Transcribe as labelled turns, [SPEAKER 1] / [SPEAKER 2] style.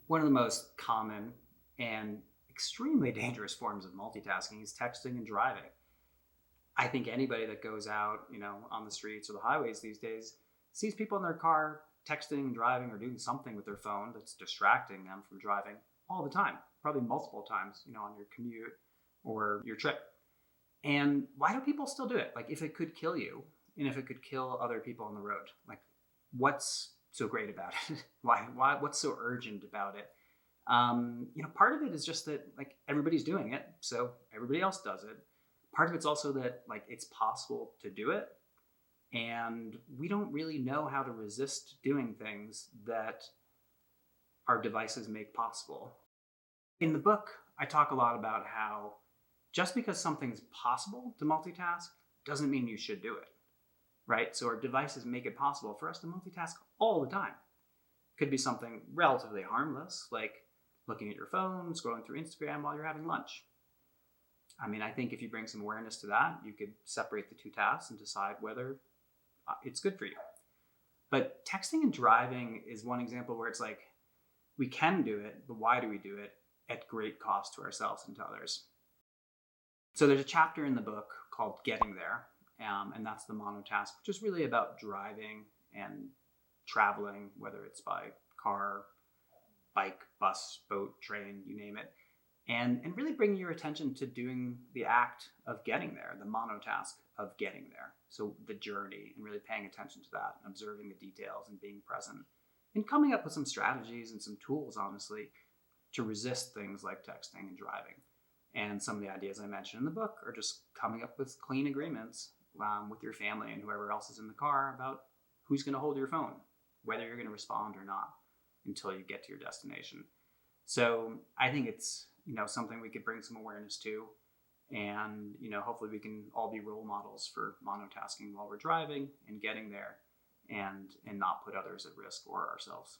[SPEAKER 1] One of the most common and extremely dangerous forms of multitasking is texting and driving. I think anybody that goes out, on the streets or the highways these days sees people in their car texting, driving, or doing something with their phone that's distracting them from driving all the time, probably multiple times, on your commute or your trip. And why do people still do it? Like, if it could kill you and if it could kill other people on the road, like, what's so great about it? Why? What's so urgent about it? Part of it is just that like everybody's doing it, so everybody else does it. Part of it's also that like it's possible to do it, and we don't really know how to resist doing things that our devices make possible. In the book, I talk a lot about how just because something's possible to multitask doesn't mean you should do it, right? So our devices make it possible for us to multitask all the time. Could be something relatively harmless, like looking at your phone, scrolling through Instagram while you're having lunch. I mean, I think if you bring some awareness to that, you could separate the two tasks and decide whether it's good for you. But texting and driving is one example where it's like, we can do it, but why do we do it at great cost to ourselves and to others? So there's a chapter in the book called Getting There, and that's the monotask, which is really about driving and traveling, whether it's by car, bike, bus, boat, train, you name it, and really bringing your attention to doing the act of getting there, the monotask of getting there. So the journey, and really paying attention to that, and observing the details and being present, and coming up with some strategies and some tools, honestly, to resist things like texting and driving. And some of the ideas I mentioned in the book are just coming up with clean agreements with your family and whoever else is in the car about who's going to hold your phone, whether you're going to respond or not until you get to your destination. So I think it's, something we could bring some awareness to, and, hopefully we can all be role models for monotasking while we're driving and getting there, and not put others at risk or ourselves.